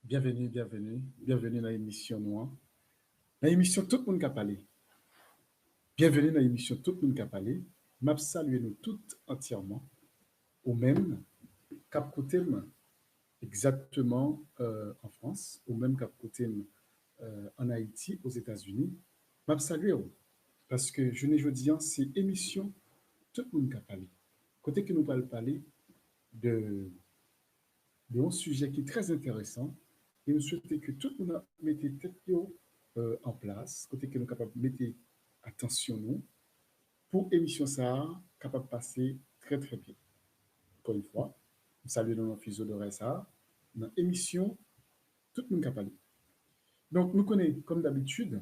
Bienvenue dans l'émission Noire. Dans l'émission Tout le monde a parlé. Bienvenue dans l'émission Tout le monde a parlé. M'a salué nous toutes entièrement, au même cap côté exactement en France, au même cap côté en Haïti, aux États-Unis. M'a salué parce que je ne dis pas, c'est émission Tout le monde a parlé. Côté que nous allons parler de, de un sujet qui est très intéressant et nous souhaitons que tout le monde mette tête en place, côté que nous sommes capables de mettre attention nous, pour émission ça, capable de passer très très bien. Encore une fois, nous saluons nos fuseaux d'oreilles ça, dans émission, tout le monde capable. Donc nous connaissons, comme d'habitude,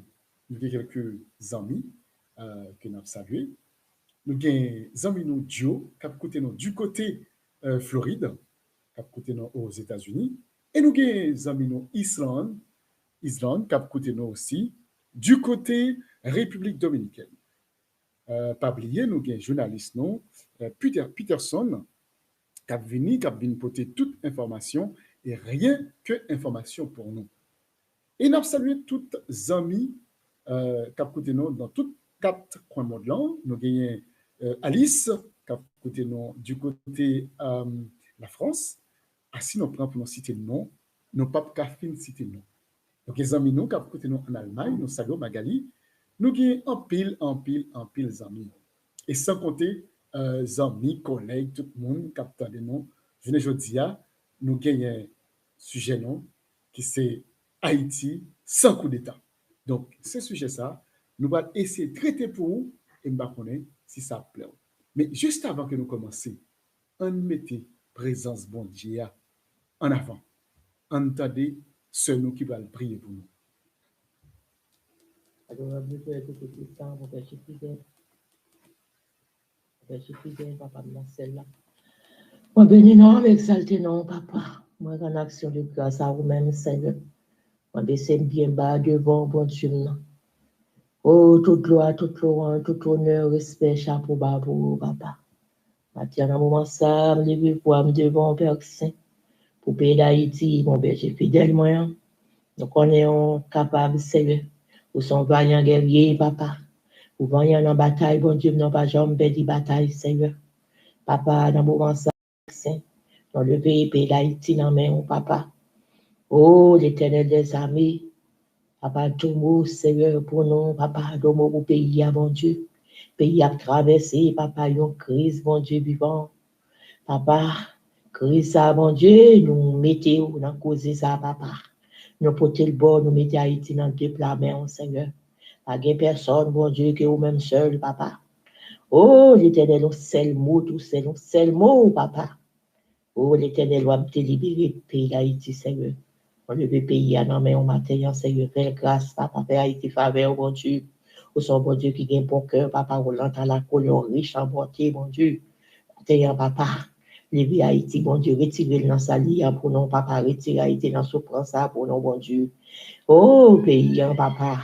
nous avons quelques amis que nous avons salués. Nous avons des amis nous Dio, qui côté nous du côté Floride, qui côté nous aux États-Unis, et nous avons des amis nous Islande, qui côté nous aussi, du côté République dominicaine. Pas oublier, nous avons un journaliste, non, Peterson, qui a venu porter toute information et rien que information pour nous. Et nous avons salué toutes les amis qui ont côté nous dans tous quatre coins de monde. Nous avons Alice, qui a côté nous du côté la France. Si nous prenons pour nous citer le nom, nous n'avons pas de citer le nom. Donc, les amis nous qui ont côté nous en Allemagne, nous saluons Magali. Nous avons en pile d'amis. Et sans compter amis, collègues, tout le monde qui a des noms. Je ne dis pas, nous avons un sujet non, qui c'est Haïti sans coup d'État. Donc, ce sujet ça, nous allons essayer de traiter pour vous et nous allons connaître si ça plaît. Mais juste avant que nous commencions, on mettait présence bon Dieu en avant. Entendez ce nous qui va prier pour nous. Adorable Père Tout-Puissant, mon Père fidèle. Père fidèle, Papa, de celle-là. Moi, bénis non, exalté non, Papa. Moi, en action de grâce à vous-même, Seigneur. Moi, baisser bien bas devant, bon Dieu. Oh, toute gloire, toute louange, tout honneur, respect, chapeau bas pour vous, Papa. Maintenant, dans un moment ça, je lever pour me devant, Père Saint. Pour pays d'Haïti, mon berger fidèle, moi. Donc, on est capable, Seigneur. Vous sont vaillants guerriers, Papa. Vous voyez en bataille, bon Dieu, non pas jamais dit bataille, Seigneur. Papa, dans le moment ça, Saint, dans le pays d'Haïti, dans main, Papa. Oh, l'Éternel des armées, Papa, tout mot, Seigneur, pour nous, Papa, tout mot pour pays, bon Dieu. Pays a traversé, Papa, une crise, bon Dieu, vivant. Papa, crise ça, bon Dieu, nous mettons dans cause ça, Papa. Nous portons le bord, nous mettons Haïti dans le peuple, la main, Seigneur. Pas de personne, bon Dieu, que vous-même seul, Papa. Oh, l'Éternel, un seul mot, tout seul, un seul mot, Papa. Oh, l'Éternel va te libérer du pays d'Haïti, Seigneur. On le pays à non, mais on matin, Seigneur, fais grâce, Papa, fais Haïti faveur, bon Dieu. Ou son bon Dieu qui gagne bon cœur, Papa, on l'entend la couleur riche en bonté, bon Dieu. T'ayant, Papa, lever Haïti, bon Dieu, retirer dans sa lia pour nous, Papa, retirer Haïti dans souffrance pour nous, bon Dieu. Oh, pays, Papa.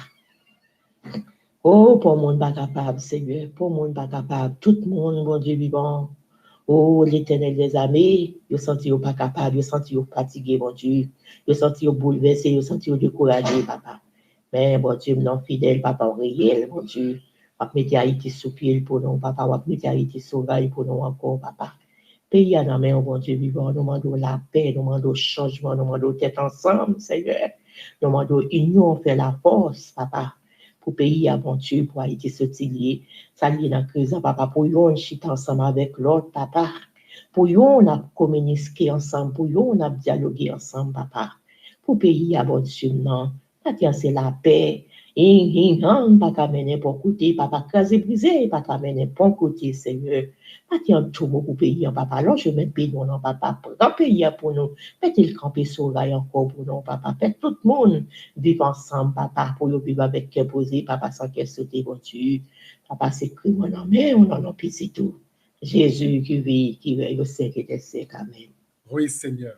Oh, pour le monde pas capable, Seigneur, pour le monde pas capable, tout le monde, bon Dieu vivant. Oh, l'Éternel des armées, ils senti pas capable, ils senti fatigué, bon Dieu. Ils senti bouleversé, ils senti découragé, Papa. Mais, bon Dieu, non fidèle, Papa, réel, bon Dieu. On va mettre Haïti sous pied pour nous, Papa. On va mettre Haïti sauvage pour nous encore, Papa. Pays à la main, bon Dieu vivant, nous demandons la paix, nous demandons changement, nous demandons tête ensemble, Seigneur. Nous demandons union, faire la force, Papa. Pour pays aventure, pour Haïti s'utiliser, ça lié dans la crise, Papa, pour yon chita ensemble avec l'autre, Papa. Pour yon, on a communiqué ensemble, pour yon, on a dialogué ensemble, Papa. Pour pays aventure, non. C'est la paix. Pas qu'à mener pour côté, Papa, crasé brisé, pas qu'à mener pour côté, Seigneur. Pas qu'il y a tout pour pays, Papa. Alors, je mets pays, non, Papa. Dans pays pour nous. Mettez-le camper sauvage encore pour nous, Papa. Faites tout le monde vivre ensemble, Papa, pour vivre avec cœur posé, Papa, sans qu'elle saute, bon Dieu. Papa, c'est cru, mon nom, mais on en a pitié tout. Jésus qui vit, qui veille au siècle et des siècles. Amen. Oui, Seigneur,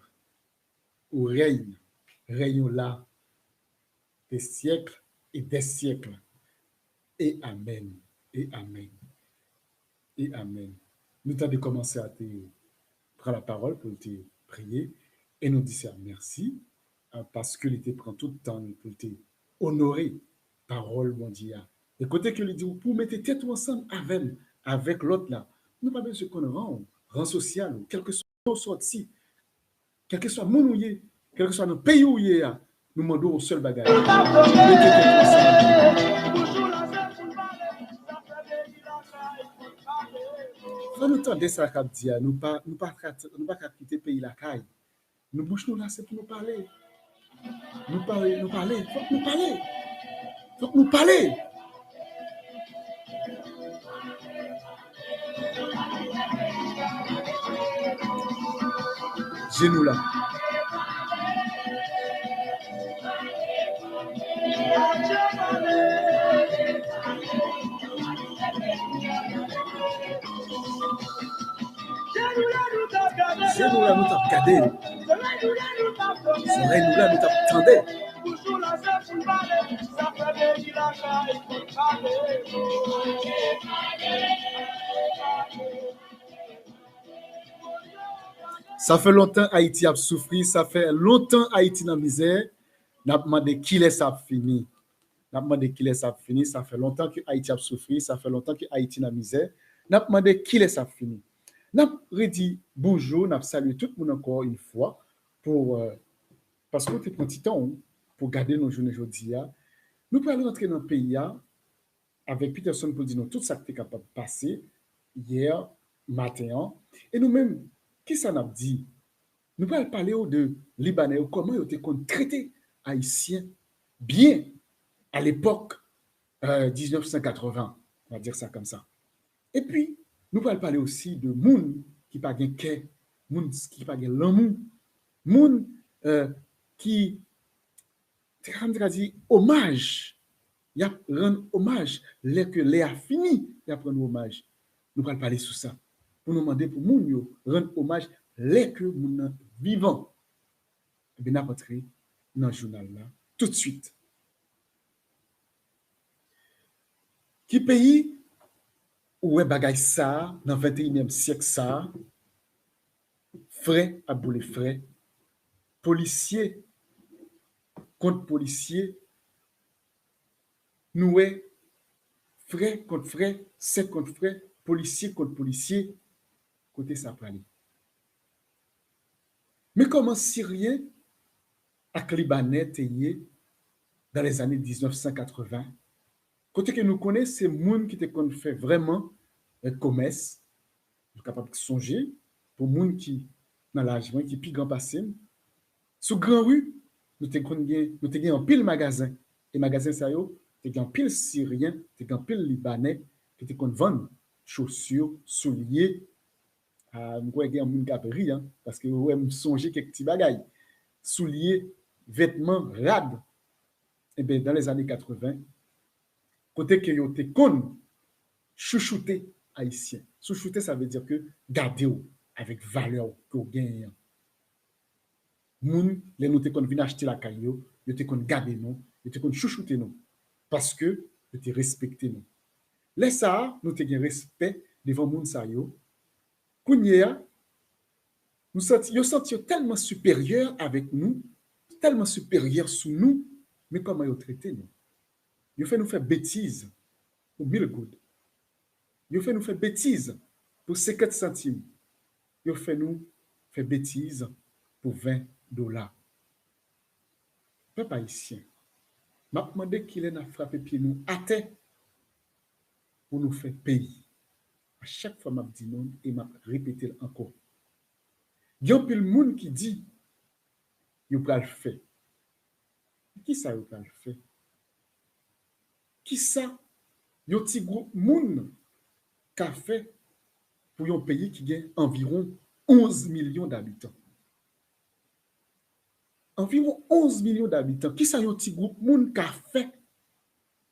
où règne là des siècles et des siècles. Et Amen, et Amen, et Amen. Nous t'avons de commencer à te prendre la parole pour te prier et nous dire merci. parce que il prend tout le temps pour te honorer parole bon Dieu. Et côté que il dit pour mettre tête ensemble avec l'autre là. Nous pas besoin qu'on rang social, quel que soit sorti, quel que soit mon ou yé, quel que soit notre pays où yé, nous demandons au seul bagage. Mettez tête ensemble. Quand nous entendons ça, nous ne pas quitter le pays la caille. Nous bouche nous là, c'est pour nous parler. Nous parler. Faut que nous parler. Faut que nous parler. Genou là. Genou là, nous t'avons regardé. Soleil nous là, nous t'avons tendé. Ça fait longtemps Haïti a souffert, ça fait longtemps Haïti dans la misère. N'a demandé qui laisse ça fini. N'a demandé qui laisse ça fini. Ça fait longtemps que Haïti a souffert, ça fait longtemps que Haïti dans la misère. N'a demandé qui laisse ça fini. N'a redit bonjour, n'a salué tout le monde encore une fois pour parce qu'on te prend petit temps pour garder nos journées aujourd'hui. Nous pouvons rentrer dans le pays avec Peterson pour dire nous tout ça qui est capable de passer hier matin et nous-mêmes qui ça n'a dit. Nous pouvons parler de Libanais, comment ils ont été traités haïtiens bien à l'époque 1980, on va dire ça comme ça. Et puis, nous pouvons parler aussi de moun qui pas gain cœur, moun qui pas gain l'amour, moun qui dit hommage, il y a rendre hommage, les que les a fini, il y a prendre hommage. Nous pouvons parler sur ça pour nous demander pour moun yo rendre hommage les que moun vivant. Et bien, on va rentrer dans le journal là tout de suite. Qui pays où est bagay ça dans le 21e siècle ça, frais à boule frais, policiers contre policiers, nous est frais contre frais, c'est contre frais, policier contre policier, côté ça pralé. Mais comment Syrien avec Libanais dans les années 1980, côté que nous connaissons, c'est moun qui te fait vraiment un commerce, nous capable de songer pour moun qui dans l'âge qui plus grand passé. Sous grand rue, nous te un pile magasin et magasin ça yo, te un pile Syrien, te un pile Libanais qui te vendre chaussures, souliers. Nous voyons un moun qui a parce que ouais me songer quelques petits bagailles. Souliers, vêtements rades. Et bien dans les années 80, côté que yo te kon chouchouté haïtien. Chouchouté ça veut dire que garder avec valeur que gagne. Moun les nous te kon vinn acheter la caillou, yo te kon garder nous, yo te kon chouchouté nous parce que yo te respecté nous. Les ça nous te gen respect devant moun sa yo. Kounya nous senti tellement supérieur avec nous, tellement supérieur sous nous, mais comment yo traité nous? Yo fait nous faire bêtises pour 1000 gouttes. Yo fait nous faire bêtises pour 50 centimes. Yo fait nous faire bêtises pour $20. Peuple haïtien, m'a demandé qu'il ait frappé pied nous à terre pour nous faire payer. À chaque fois m'a dit non et m'a répété encore. Il y a un peu de monde qui dit yo pral le faire. Qui ça yo pral le faire? Qui ça yo ti groupe moun qu'a fait pour un pays qui gagne environ 11 millions d'habitants. Environ 11 millions d'habitants. Qui ça yo ti groupe moun qu'a fait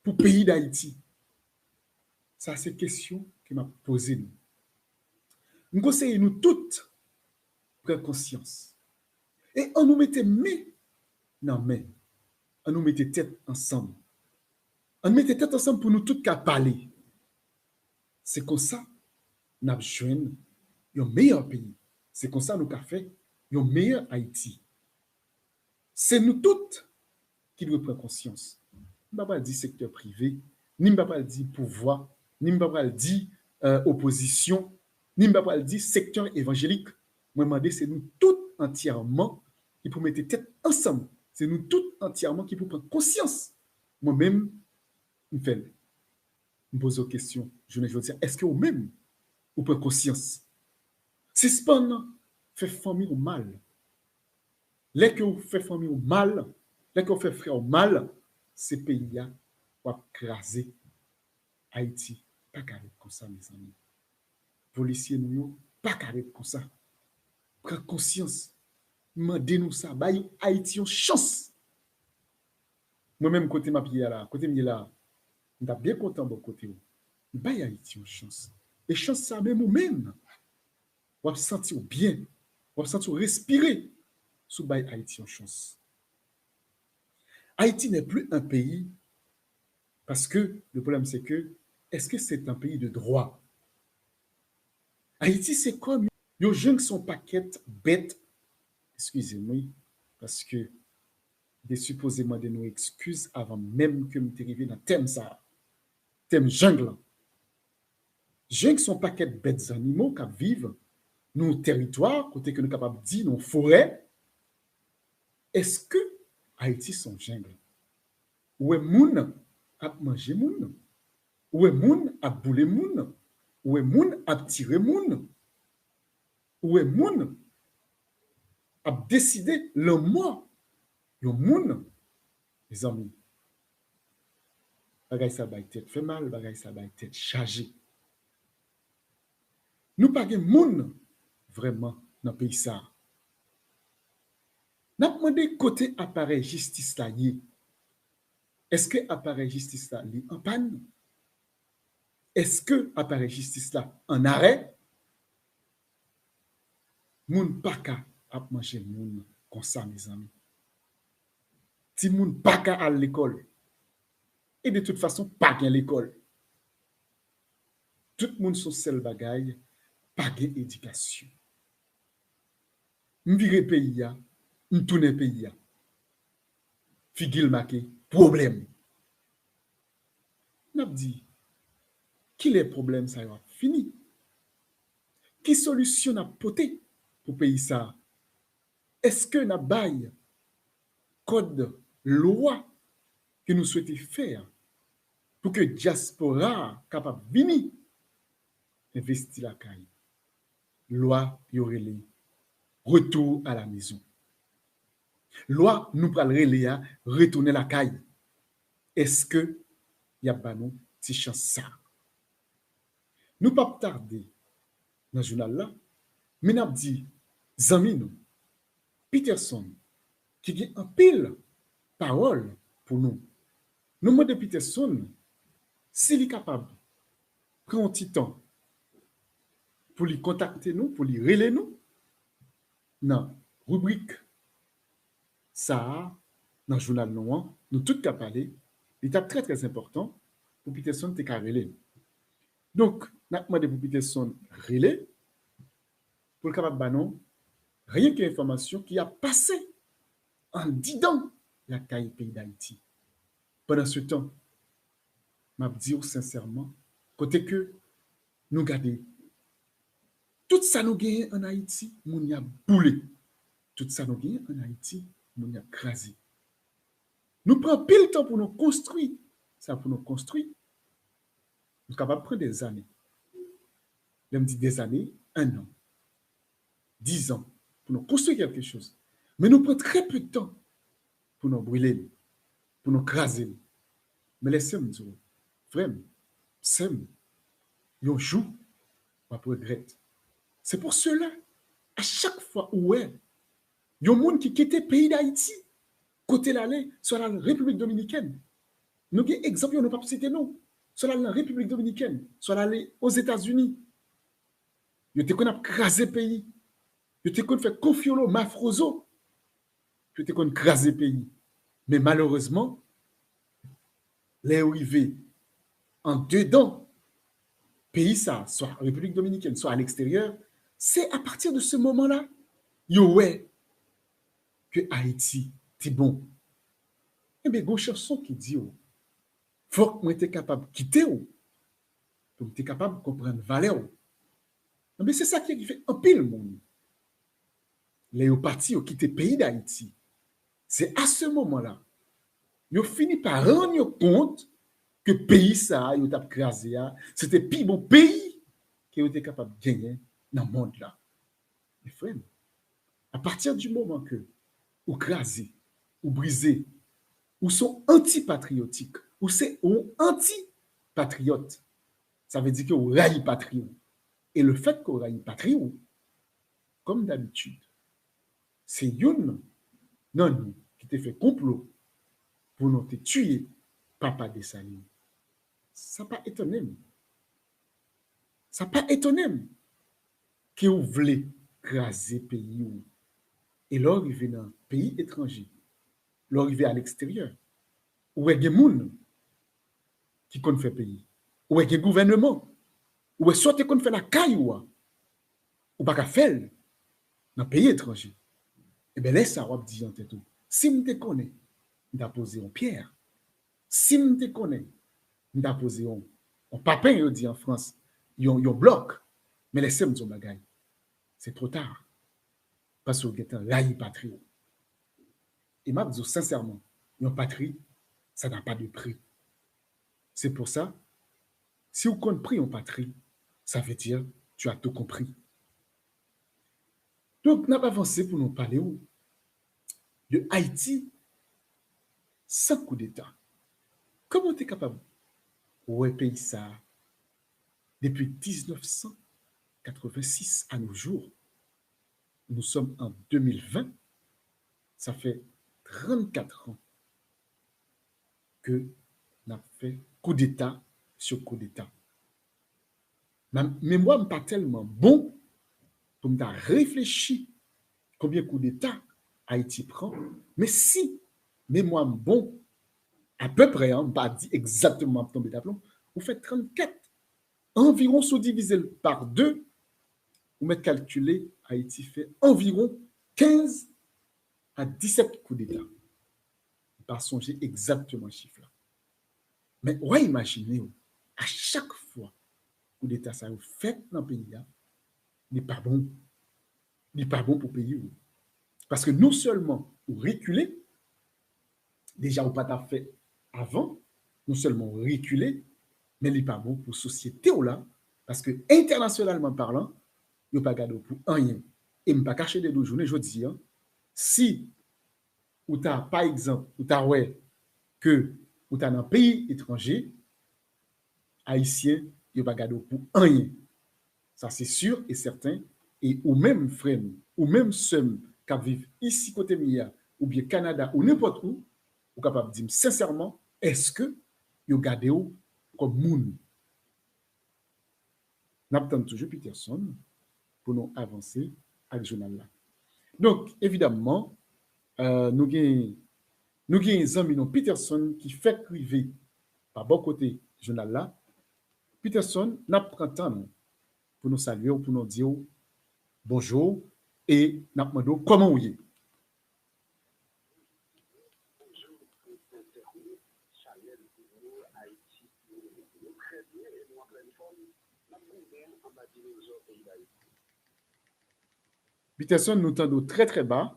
pour le pays d'Haïti? Ça c'est question que m'a posé nous. Nous conseillons nous toutes prendre conscience. Et on nous mettait main dans main. On nous mettait tête ensemble. On mettait tête ensemble pour nous tous qu'à parler. C'est comme ça nous avons joué un meilleur pays. C'est comme ça nous avons fait un meilleur Haïti. C'est nous toutes qui devons prendre conscience. Je ne vais pas dire secteur privé, ni je ne vais pas dire pouvoir, ni je ne vais pas dire opposition, ni je ne vais pas dire secteur évangélique. Moi, je demande, c'est nous toutes entièrement qui pour mettre tête ensemble. C'est nous toutes entièrement qui pour prendre conscience. Moi-même, je me pose la question, je veux dire, est-ce que vous-même, vous prenez conscience? Si ce pas fait famille au mal, les que vous faites famille au mal, les que vous faites frère au mal, ces pays-là vont craser Haïti. Pas carré comme ça, mes amis. Policiers, nous, pas carré comme ça. Prends conscience. Demandez-nous ça. Baille Haïti une chance. Moi-même, côté ma pied là, côté mieux là, je suis bien content de côté. Baille Haïti une chance. Et chance, ça même ou même. On va se sentir bien. On va se sentir respirer. Sous baille Haïti une chance. Haïti n'est plus un pays parce que le problème, c'est que est-ce que c'est un pays de droit? Haïti, c'est comme les jeunes qui sont paquettes bêtes. Excusez-moi, parce que des supposément de nos excuses avant même que nous arrivions dans le thème ça, thème jungle. Jeunes qui sont paquettes bêtes animaux qui vivent dans nos territoires, côté que nous sommes capables de dire, nos forêts. Est-ce que Haïti sont jungle? Où est moun à manger moun? Où est moun à bouler moun? Où est moun à tirer moun? Où est moun à décider le mois? Le moun, les amis, bagay ça va tête fait mal, bagay ça va tête chargé. Nous pas gen moun vraiment dans le pays ça. N'a demandé côté appareil justice là y. Est-ce que appareil justice là li en panne? Est-ce que appareil justice là en arrêt? Moun pas ka ap manger moun comme ça mes amis. Si moun pas ka à l'école. Et de toute façon pas gen l'école. Tout le monde sont seul bagaille, pas gen éducation. M'vire pays ya, m'tourne pays ya. Figil marqué problème. N'a dit qui les problèmes ça y a fini. Qui solution n'a poté pour pays ça? Est-ce que n'a bail code loi que nous souhaitons faire pour que diaspora capable venir investir la caille? Loi y aurait les retour à la maison. Loi nous parlerait les retourner la caille. Est-ce que y a pas nous si chance ça? Nous pas tarder dans le journal là, mais n'a dit zami nous Peterson qui a un pile parole pour nous. Nous demandons Peterson s'il est capable de prendre un petit temps pour lui contacter nous, pour lui relayer nous. Dans rubrique ça, dans le journal noir, nous tous qu'à parler, l'étape très très important pour Peterson te relais. Donc, nous avons demandé pour Peterson relais pour le capable banon, rien qu'information qui a passé en disant la caille pays d'Haïti. Pendant ce temps, je dis sincèrement, côté que nous gardons tout ça nous gagne en Haïti, nous y a boulé. Tout ça nous gagne en Haïti, nous y a crasé. Nous prenons pile temps pour nous construire. Ça pour nous construire, nous sommes capables de prendre des années. Je me dis des années, 1 an, 10 ans, pour nous construire quelque chose. Mais nous prenons très peu de temps pour nous brûler, pour nous craser. Mais laissez-moi dire, vraiment, c'est un jour, on regrette. C'est pour cela, à chaque fois où il y a un monde qui quitte le pays d'Haïti, côté l'aller, soit la République dominicaine. Nous avons des exemples, nous n'avons pas cité non. Soit la République dominicaine, soit l'aller aux États-Unis. Nous avons crasé le pays. Nous avons fait confiolo, mafroso. Nous avons crasé le pays. Mais malheureusement, les arrivés en dedans, pays ça, soit République dominicaine, soit à l'extérieur, c'est à partir de ce moment-là, que Haïti c'est bon. Eh bien, il y a une chanson qui dit, faut que moi sois capable de quitter, pour que tu capable de comprendre la valeur. Mais c'est ça qui fait un pile monde. Les partis ont quitté le pays d'Haïti. C'est à ce moment-là, ils ont fini par rendre compte que le pays, ça, ils ont crasé, c'était le plus bon pays qui ont été capable de gagner dans le monde là. Mes frères, à partir du moment que vous crasez, vous brisez, ou sont anti-patriotiques, ou c'est anti-patriote, ça veut dire que vous raillez patriote. Et le fait qu'on raille patriote, comme d'habitude, c'est une non qui te fait complot pour nous te tuer, papa de Saline. Ça pas étonné. Ça pas étonné que vous voulez craser pays et l'arriver dans un pays étranger, l'arriver à l'extérieur, où est-ce qu'il y a des gens qui comptent faire pays, où est-ce qu'il y a des gouvernements, où est-ce qu'on fait la caille ou pas qu'à faire dans un pays étranger. Eh bien, laisse ça, on dit en tête. Si je te connais, je vais poser une pierre. Si je te connais, je vais poser un papin, on dit en France, un bloc. Mais laissez-moi dire bagaille. C'est trop tard. Parce que vous êtes un raï patrie. Et je dis sincèrement, une patrie, ça n'a pas de prix. C'est pour ça, si vous comprenez une patrie, ça veut dire tu as tout compris. Donc, nous avons avancé pour nous parler de Haïti sans coup d'État. Comment tu es capable de payer ça depuis 1986 à nos jours? Nous sommes en 2020. Ça fait 34 ans que nous avons fait coup d'État sur coup d'État. Ma mémoire n'est pas tellement bon pour me réfléchir combien de coups d'État Haïti prend. Mais si mémoire est bon, à peu près, on ne pas dire exactement tomber d'aplomb, vous faites 34. Environ sous-divisé par 2, vous mettez calculé, Haïti fait environ 15 à 17 coups d'État. Pas songer exactement ce chiffre-là. Mais ouais, imaginez, à chaque fois coup d'État ça vous fait dans le pays, n'est pas bon. N'est pas bon pour le pays. Parce que non seulement vous reculez, déjà vous pas fait avant, non seulement vous reculez, mais il n'est pas bon pour la société là, parce que internationalement parlant, il n'y a pas gardé pour rien. Et je ne pas cacher des 2 journées, je dis, si ou tu as, par exemple, ou tu as ouais, que ou tu as dans un pays étranger, haïtien, il n'y a pas gardé pour rien. Ça, c'est sûr et certain. Et ou même frère, ou même sœur qui vivent ici côté Mia, ou bien Canada, ou n'importe où, vous capable de dire sincèrement, est-ce que vous gardez comme moun? Nous attendons toujours Peterson pour nous avancer avec le journal là. Donc, évidemment, nous avons des amis Peterson qui fait priver par bon côté journal là. Peterson n'a pas temps pour nous saluer ou pour nous dire bonjour et n'a pas demandé comment vous êtes. Peterson nous tend très très bas.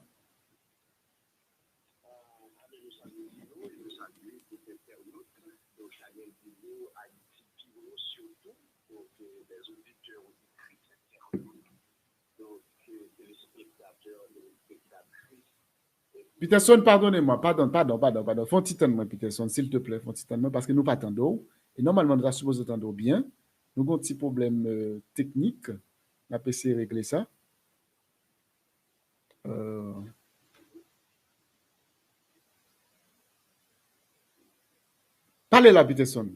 Peterson, pardonnez-moi, pardon. Font titan-moi, Peterson, s'il te plaît, font titan-moi, parce que nous pas attendons. Et normalement, nous sommes supposés attendre bien. Nous avons un petit problème technique. On a essayé de régler ça. Parlez là, Peterson.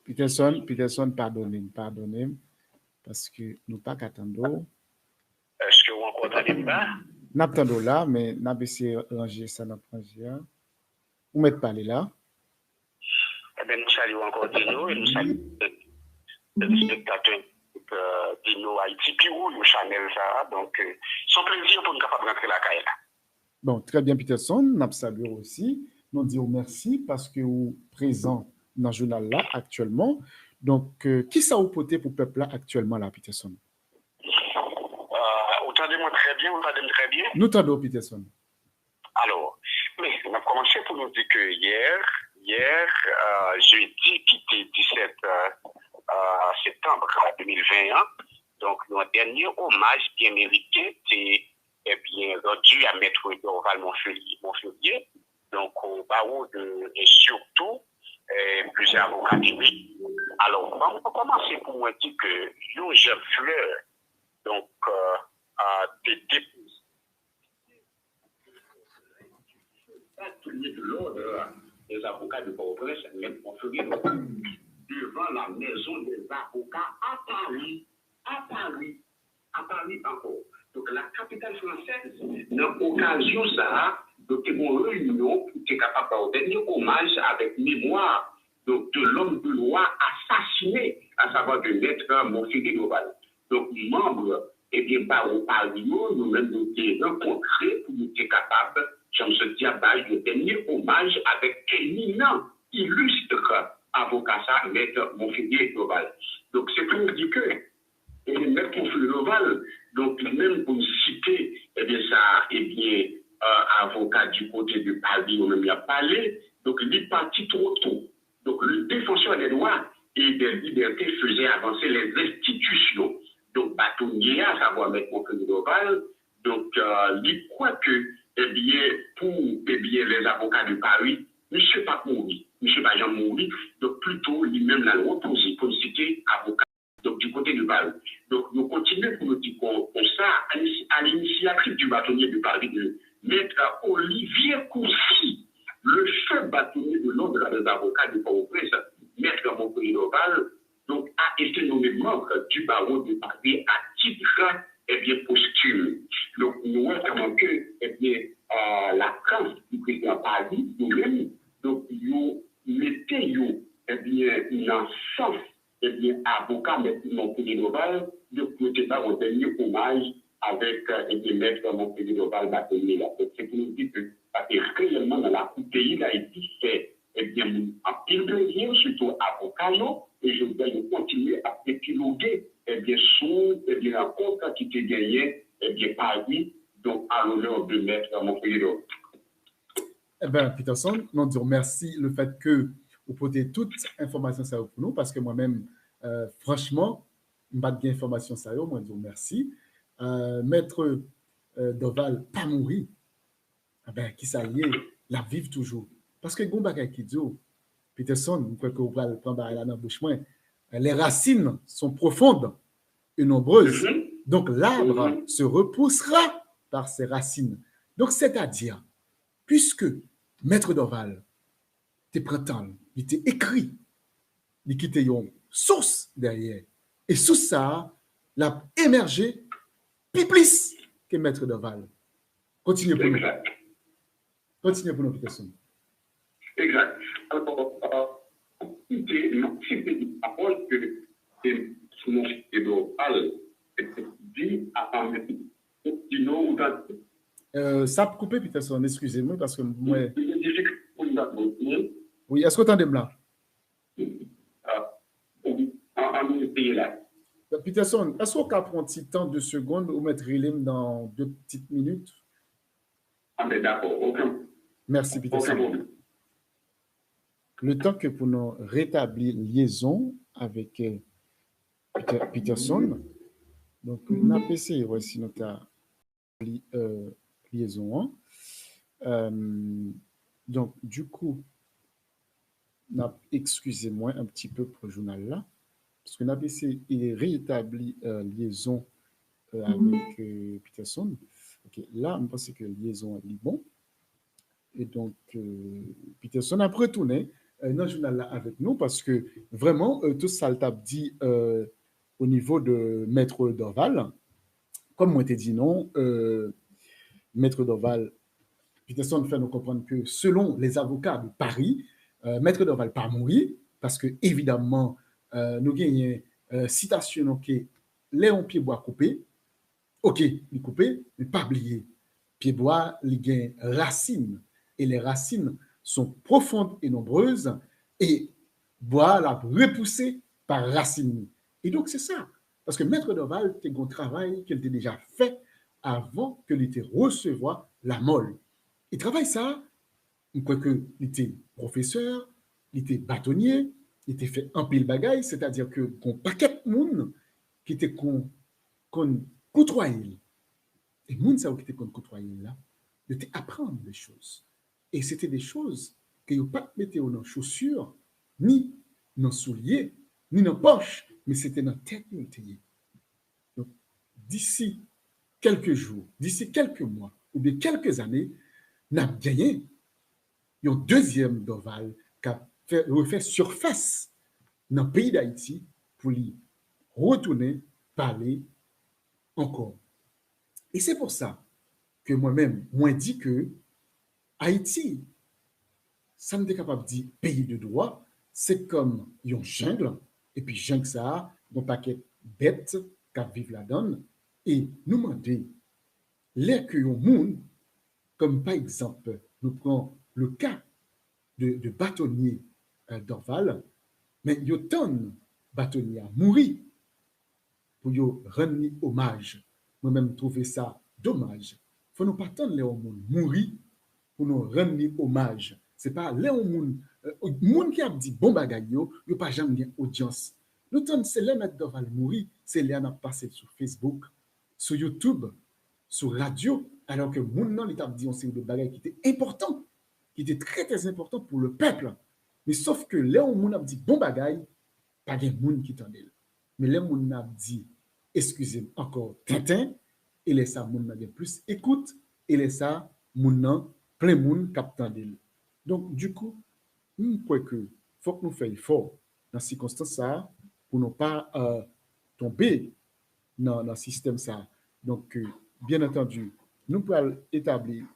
Peterson, pardonnez, parce que nous pas qu'attendre. Est-ce que vous entendez pas? Nous attendons là, mais nous avons essayé de ranger ça dans le projet. Vous mettez parler là. Eh bien, nous saluons encore Dino et nous saluons les spectateurs Dino Haïti, puis où le Chanel ça. Donc, son plaisir pour nous capables de rentrer la caille. Bon, très bien, Peterson. Nous saluons aussi. Nous disons merci parce que vous êtes présent dans le journal là actuellement. Donc, qui ça vous porté pour le peuple là actuellement là, Peterson? Vous entendez-moi très bien, vous entendez très bien? Nous t'entendons, Peterson. Alors, mais on a commencé pour nous dire que hier, jeudi, qui était 17 septembre 2021, donc notre dernier hommage bien mérité, c'est bien rendu à Maître Dorval Montfeuillier, donc au barreau et surtout plusieurs avocats publics. Alors, on va commencer pour moi dire que nous, je fleur, donc, des déposés de l'ordre des avocats de Port-au-Prince, Maître Montfeuillier, devant la maison des avocats à Paris encore. Donc la capitale française, dans l'occasion ça, donc une réunion qui est capable de donner hommage avec mémoire donc, de l'homme de loi assassiné, à savoir de Maître Montfeuillier Doval. Donc membres, eh bien, par au Paris, nous-mêmes nous avons rencontrés pour nous être capables, j'en se diabage, de donner hommage avec éminent, illustre avocat ça, Maître Montfeuillier Doval. Donc c'est pour nous dire que et Maître Montfeuillier Doval, donc même pour citer, eh bien ça, eh bien, avocat du côté de Paris, on même y a parlé, donc il est parti trop tôt. Donc le défenseur des droits et des libertés faisait avancer les institutions. Donc bâtonnier, à savoir Maître Montfeuillier Doval, donc il croit que, eh bien, pour eh bien, les avocats de Paris, monsieur pas mourir, monsieur pas Jean mourir, donc plutôt lui-même l'a reposé pour citer avocat. Donc, du côté de Paris. Donc, nous continuons pour nous dire qu'on ça, à l'initiative du bâtonnier de Paris, de Maître Olivier Courcy, le chef bâtonnier de l'ordre des avocats de Port-au-Prince, Maître Montfeuillier Doval, donc, a été nommé membre du barreau de Paris à titre, eh bien, posthume. Donc, nous voyons que, eh bien, la France du président Paris, nous-mêmes, donc, nous mettons, eh bien, une sens, eh bien, avocat Montfeuillier Doval, de côté là, on dernier hommage avec eh bien, Maître Montfeuillier Doval bâtonnier là. Donc, c'est pour nous dire que ça fait réellement dans la pays d'Haïti, c'est eh bien, un pile plaisir, surtout avocat, et je vais continuer à épiloguer eh bien, sous eh bien, la compte qui était gagné eh bien, Paris, donc à l'honneur de Maître Montfeuillier Doval. Eh bien, Peterson, nous disons merci le fait que vous portez toute information ça pour nous, parce que moi-même, franchement, je n'ai pas d'informations ça, moi je dis merci. Maître Doval, pas mourir, eh bien, qui ça y est, la vive toujours. Parce que Gomba qui dit, Peterson, vous pouvez que vous prendre là dans la bouche, les racines sont profondes et nombreuses. Donc l'arbre se repoussera par ses racines. Donc, c'est-à-dire, puisque Maître Doval, t'es printemps, il t'est écrit, il quitte une source derrière. Et sous ça, l'a émergé, plus que Maître Doval. Continuez pour nous. Continuez pour nous, Peterson. Exact. Alors, c'est une parole que Montfeuillier Doval dit à Dino. Ça a coupé, Peterson, excusez-moi, parce que moi. Oui, est-ce que vous entendez là? Peterson, est-ce qu'on peut prendre un petit temps, 2 secondes, ou mettre Rilim dans 2 petites minutes? Ah, mais d'accord, aucun. Merci, Peterson. Le temps que pour nous rétablir liaison avec Peterson, donc, on a essayé, voici notre liaison. Donc, du coup, excusez-moi un petit peu pour le journal là, parce qu'on a essayé de rétablir liaison avec Peterson. Okay, là, on pense que liaison est bon. Et donc, Peterson a retourné dans le journal là avec nous parce que vraiment, tout ça le tape dit au niveau de Maître Doval. Comme moi t'ai dit non, Maître Doval, Peterson fait nous comprendre que selon les avocats de Paris, Maître Dorval pas mourir, parce que, évidemment, nous gagnons citation que Léon Pied-Bois coupé, ok, il coupé, mais pas oublier. Pied-Bois, il gagne racines, et les racines sont profondes et nombreuses, et bois l'a repoussé par racine. Et donc, c'est ça. Parce que Maître Dorval, c'est un travail qu'il était déjà fait avant qu'il était recevoir la molle. Il travaille ça, il croit qu'il était professeur, il était bâtonnier, il était fait un pile bagaille, c'est-à-dire que qu'on paquet de monde qui était qu'on côtoyait. Et monde ça qui était qu'on côtoyait là, il était apprendre des choses. Et c'était des choses que vous pas mettre dans nos chaussures, ni dans nos souliers, ni dans poche, mais c'était dans la tête. Donc, d'ici quelques jours, d'ici quelques mois, ou bien quelques années, nous avons gagné un deuxième Dorval qui a refait surface dans le pays d'Haïti pour y retourner parler encore. Et c'est pour ça que moi-même, moi dit que Haïti, ça me est capable de dire pays de droit, c'est comme une jungle, et puis jungle ça, un paquet bêtes qui vivent là-dedans, et nous demander, les que un monde, comme par exemple, nous prenons le cas de bâtonnier Dorval, mais il y a tant de bâtonniers à mourir pour y rendre hommage. Moi-même, trouver ça dommage. Il faut nous pas attendre les gens mourir pour nous rendre hommage. Ce n'est pas les gens qui a dit bon bagay yo, yo pas jamais bien audience. Nous temps c'est les mettre Dorval mourir, c'est les a passé sur Facebook, sur YouTube, sur radio, alors que moun nan il t'a dit on série de bagay qui était important, qui était très très important pour le peuple. Mais sauf que les gens a dit bon bagay, pas de moun qui t'en est. Mais les gens a dit excusez encore Tintin, et les ça moun nan plus écoute, et les ça moun nan plein moun k'ap tande. Donc du coup, nous crois que faut que nous fassions fort dans ces circonstances ça pour ne pas tomber dans le système ça. Donc bien entendu, nous pouvons établir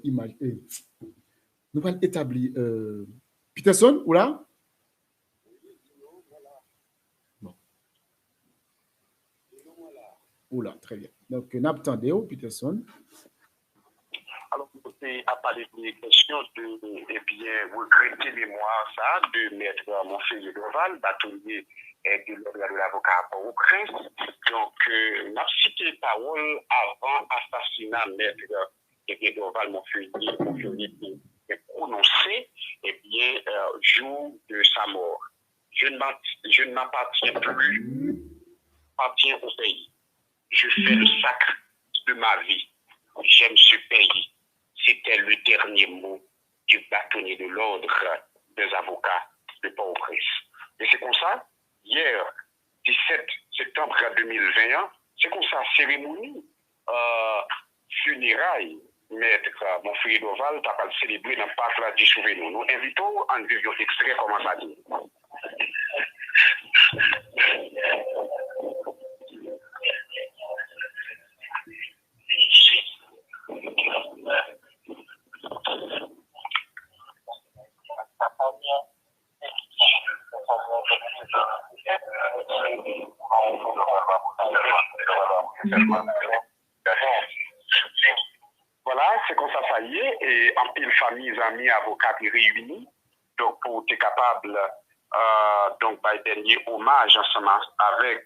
image nous pouvons établir Peterson ou là? Bon. Oula, très bien. Donc, n'attendez Peterson. Alors, c'est à parler des questions de, eh bien, regretter mémoire, ça, de Maître Montfeuille Dorval, bâtonnier de l'ordre de l'avocat à Port-au-Prince. Donc, n'a cité les paroles avant assassinat Maître Dorval Montfeuille est prononcé, eh bien, jour de sa mort. Je ne m'appartiens plus, j'appartiens au pays. Je fais le sacre de ma vie. J'aime ce pays. C'était le dernier mot du bâtonnier de l'ordre des avocats de Port-au-Prince. Et c'est comme ça, hier, 17 septembre 2021, c'est comme ça, cérémonie funérailles, Maître Montfeuille Dorval, tu as célébré dans le parc du souvenir. Nous invitons à vivre extrait comment ça dit. Voilà, c'est comme ça y est, et en pile famille, amis, avocats réunis, donc pour être capable, donc, par dernier hommage ensemble avec,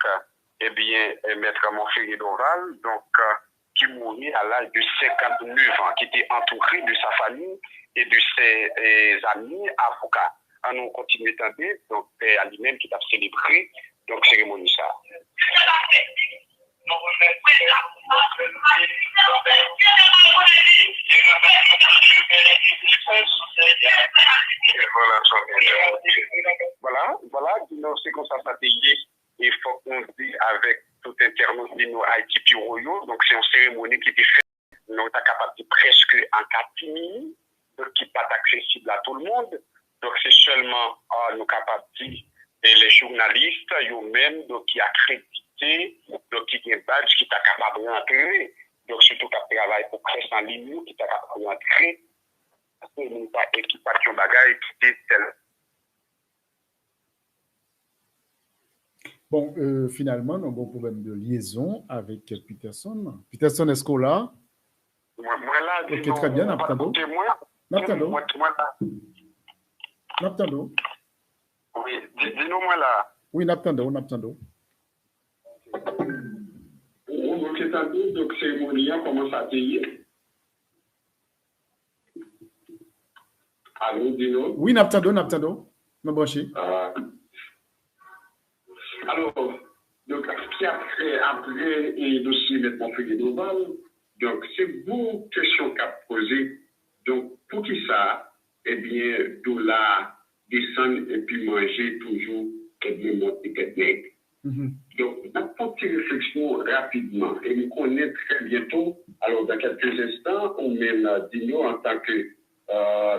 eh bien, Maître Montfeuille Dorval, donc, qui mourit à l'âge de 59 ans, qui était entouré de sa famille et de ses amis avocats. On continue à tenter, donc, à lui-même qui a célébré, donc, cérémonie ça. Voilà, c'est comme ça, ça il faut qu'on dise avec tout internaute de nos Haïti Royaux, donc c'est une cérémonie qui était faite, donc t'as capable de presque en 4 minutes, donc qui n'est pas accessible à tout le monde, donc c'est seulement nous capables de dire les journalistes, eux-mêmes, donc qui accréditent, donc qui ont badge qui est capable de rentrer, donc surtout qui travaille pour presse en ligne, qui est capable de rentrer nous pas équipation bagaille qui est tel. Bon, finalement, nous avons un problème de liaison avec Peterson. Peterson, est-ce qu'on l'a? Moi là, ok, très bien, Naptando. Naptando. Oui, dis-nous moi là. Oui, Naptando. Donc, cérémonie commence à payer. Allô, dis-nous. Oui, Naptando. Me brancher. Alors, donc, après et dossier maintenant fait global, donc, c'est beaucoup de questions qu'a posées. Donc, pour qui ça, eh bien, dollar descend et puis manger toujours, eh bien, monter technique. Donc, n'importe quelle réflexion rapidement, et nous connaissons très bientôt, alors dans quelques instants, on mène Dino en tant que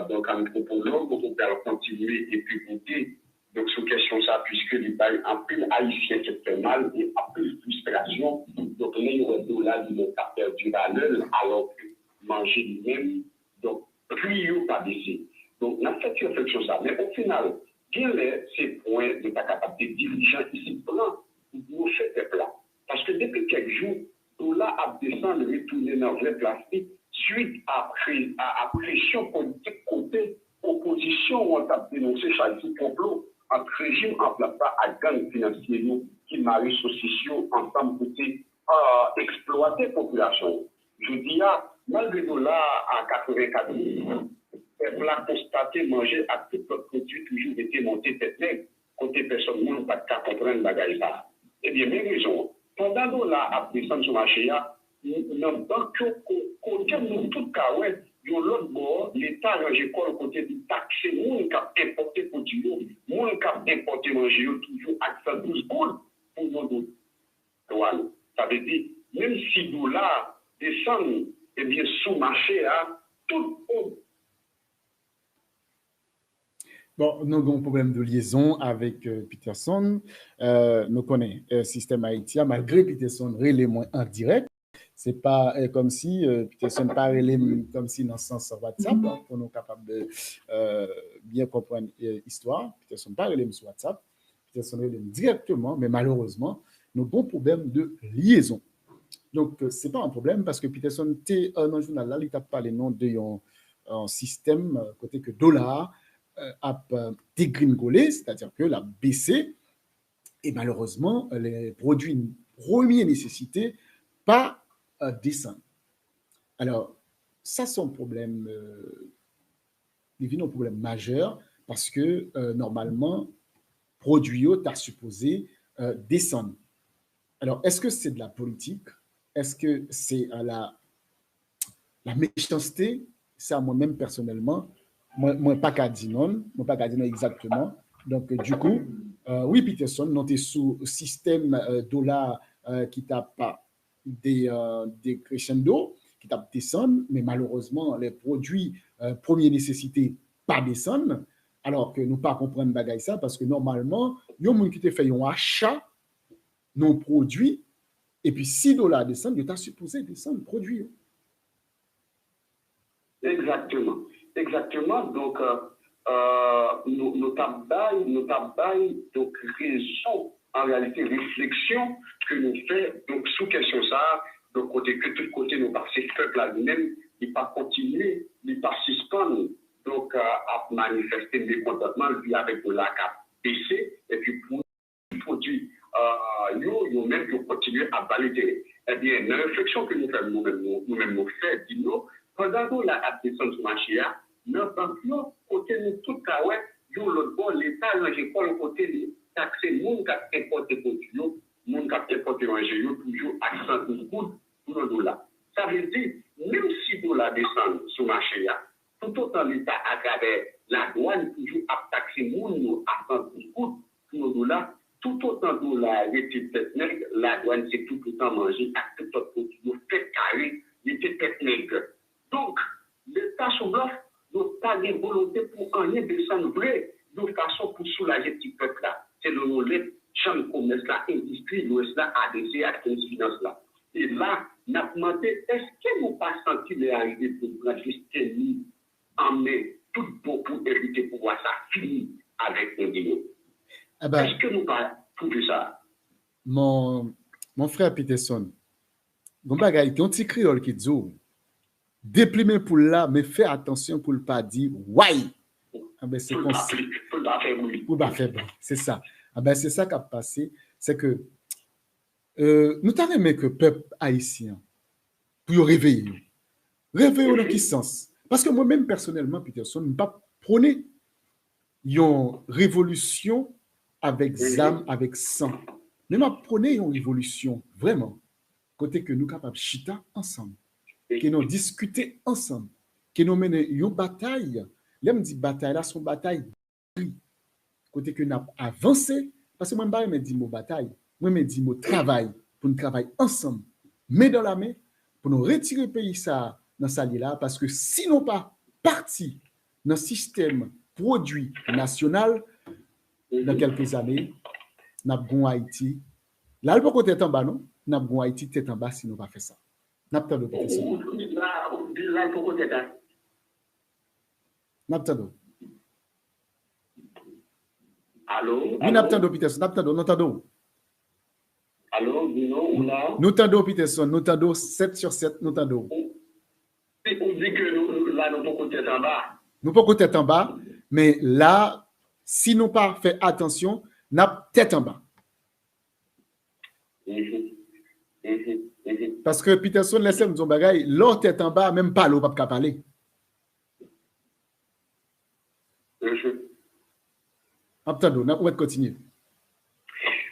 donc anthropologue, on peut continuer et puis goûter donc sur question ça, puisque les bails en plus haïtiens qui fait mal et en plus frustration, donc les dollars ils ont perdu valeur alors que manger lui-même, donc plus il pas baissé. Donc, on a fait une réflexion ça, mais au final, bien ces points de ta capacité dirigeant ici, plan, nous fait plat. Parce que depuis quelques jours, dollar a descendu, retourné dans le vrai plastique, suite à pression politique côté opposition, on a dénoncé chaque complot entre régime en place à gang financier qui marient sociaux ensemble pour exploiter la population. Je dis, malgré dollar à 84 000, on a constaté manger à tout notre produit toujours été monté tête nègre, côté personne n'a pas de comprendre le bagage là. Eh bien, même raison, pendant que dollar a descendu sur le marché, nous n'avons pas côté nous tout cas, ouais, de l'autre bord, l'État a rangé quoi le côté du taxer, nous qui a importé produit, nous qui a importé manger, toujours à 112 gouttes pour nos douanes. Ça veut dire, même si dollar descend, eh bien, sous marché, tout le monde. Bon, nous avons un problème de liaison avec Peterson. Nous connaissons le système haïtien, malgré Peterson, relais moins en direct. Ce n'est pas comme si Peterson parlait comme si dans le sens WhatsApp, pour nous capables de bien comprendre l'histoire. Peterson parlait sur WhatsApp. Peterson relais directement, mais malheureusement, nous avons un problème de liaison. Donc, ce n'est pas un problème parce que Peterson, dans le journal, là, il a parlé d'un système côté que dollar a dégringolé, c'est-à-dire que l'a baissé et malheureusement, les produits de première nécessité pas descendent. Alors, ça, c'est un problème, un problème majeur parce que normalement, produits tu as supposé descendre. Alors, est-ce que c'est de la politique? Est-ce que c'est la méchanceté? Ça, moi-même, personnellement, moi pas qu'à dire non, exactement. Donc, du coup, oui, Peterson, nous sommes sous système dollar qui tape pas des crescendo, qui tape descendre, mais malheureusement, les produits première nécessité pas descendent, alors que nous pas comprendre bagaille ça, parce que normalement, il y a des gens qui te fait un achat nos produits, et puis $6 descendent, tu as supposé descendre produit. Exactement. Donc, nous tabaille, donc, raison, en réalité, réflexion que nous faisons, donc, sous question ça, donc, côté que tout côté, nous passons ce peuple-là lui-même, il pas continuer, il pas suspendre, donc, à manifester des contentements, lui, avec de la cap baissé, et puis, pour les produits, nous-mêmes, nous continuer à valider. Eh bien, la réflexion que nous faisons nous-mêmes, nous faisons, dis-nous, pendant que la descente sur le marché, nous avons côté de tout cas, l'autre bord, l'État, j'ai pas le côté de taxer les gens qui importent des produits, les gens qui importent des manger, toujours à 112 gouttes pour le dollar. Ça veut dire, même si le dollar descend sur le marché, tout autant l'État à travers la douane, toujours à taxer les gens à 112 gouttes pour le dollar, tout autant de dollar, la douane, c'est tout autant manger à tout autre produit, fait carré, il était technique. Donc, l'État se bloque, nous pas de volonté pour en descendre vrai, de façon pour soulager ce petit peuple-là. C'est le nom de champ de commerce, la industrie, l'Ouest, là, ADC, Action Finance, là. Et là, nous avons demandé, est-ce que nous pas senti l'arrivée de la justice emmener tout bon pour éviter pouvoir ça finir avec un dino. Eh ben, Est-ce que nous pas trouver ça? mon frère Peterson, il y a un petit créole qui dit, déplimer pour là, mais fais attention pour ne pas dire, ouais. Ah ben, c'est Pour comme pas ça. pour pas faire oui. Pour pas faire bon. C'est ça. Ah ben, c'est ça qui a passé. C'est que nous t'avons aimé que le peuple haïtien, pour réveiller. Réveiller dans quel sens? Parce que moi-même, personnellement, Peterson, je ne pas prôner une révolution avec âme, avec sang. Mais je prôner une révolution, vraiment, côté que nous sommes capables de chita ensemble, que nous discuter ensemble, que nous menons une bataille. Là, je dis bataille, là, c'est une bataille. Côté que nous avons avancé, parce que moi, je me dis mot bataille, moi, je me dis mot travail, pour nous travailler ensemble, main dans la main, pour nous retirer le pays ça, dans sa là, parce que sinon pas parti dans le système produit national, dans quelques années, nous avons Haïti. Là, le côté est en bas, non? Nous avons Haïti tête en bas si nous ne pas faire ça. Nous avons de ça. Là, pour côté là. Nous avons Allô? nous avons Peterson, nous avons Allô, Dino, là? nous avons Peterson, nous avons 7 sur 7, nous avons. On dit que nous, là, nous pas côté en bas. Nous pas tête en bas, mais là, si nous pas fait attention, nous avons tête en bas. Parce que Peterson laisse nous dire bagaille, l'autre tête en bas, même pas l'eau, pas parler. Attendons, on va continuer.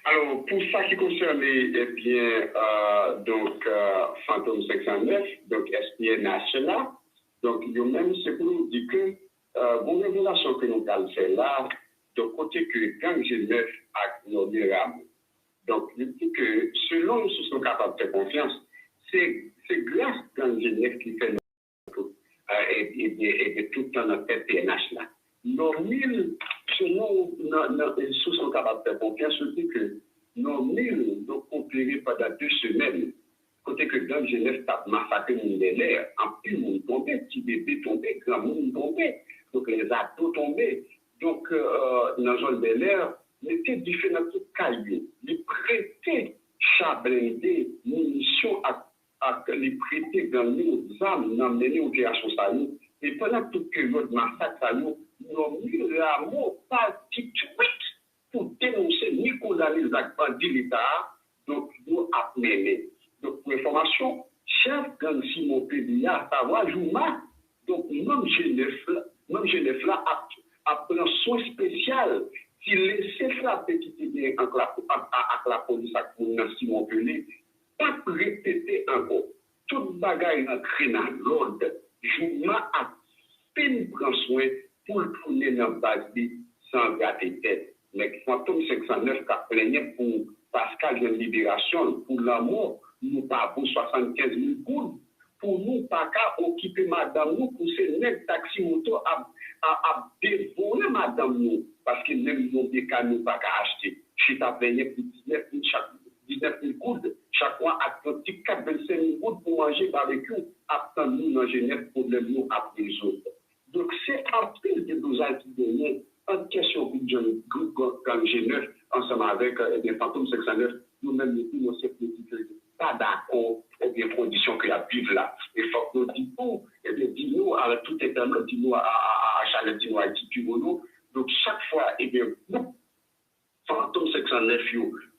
Alors, pour ça qui concerne, eh bien, Fantôme 509, donc SPN National, donc, nous-mêmes, c'est pour nous dire que, bon, révélation que nous avons fait là, de côté que Gang G9 a nos rames. Donc, il dit que selon nous sommes capables de faire confiance, c'est grâce à Gang G9 qui fait et tout le temps notre PNH là. Nos 1000, selon nous sommes capables de faire confiance, c'est que nos 1000 ont opéré pendant 2 semaines. Côté que Gang G9 a massacré mon l'air, en plus, mon tombé, petit bébé tombé, grand monde tombé, donc les ados tombés. Donc, dans la zone de l'air, mettez différents cailloux, les prêter chablindés, munitions, les prêter dans nos armes, dans les opérations salées. Et pendant toute période de massacre salée, nous avons mis la mot pas dit tweet pour dénoncer ni condamner les actes de l'État, donc nous avons mené. Donc, pour information, chef gang Simon Pédia, savoir Jouma, donc même Genève là, a pris un soin spécial qui laissait frapper qui était bien avec la police à Simon Pédia, pas répéter encore. Toute bagaille entrée dans l'ordre, Jouma a peine prend soin pour le tourner dans la base sans gâter tête. Mais Fantôme 509 qui a plaigné pour Pascal de Libération, pour l'amour, nous pas pour 75 000 gouttes. Pour nous, pas qu'à occuper madame nous, pour ces net taxi moto à dévorer madame nous, parce que même nos bécas nous pas qu'à acheter. Je suis payé pour 19 000 gouttes, chaque mois à 24 25 000 gouttes pour manger barbecue, après nous dans Genève, problème nous après les autres. Donc c'est un pile de dosage qui donne en question de Gang G9, ensemble avec les Fantômes 509, nous-mêmes, nous sommes pas d'accord avec les conditions qu'il y a vivre là. Il faut que nous disions, et bien, dis-nous, à tout éternel, dis-nous à Chalet, dis-nous à Haïti, nous. Donc, chaque fois, eh bien, nous, Fantôme 509,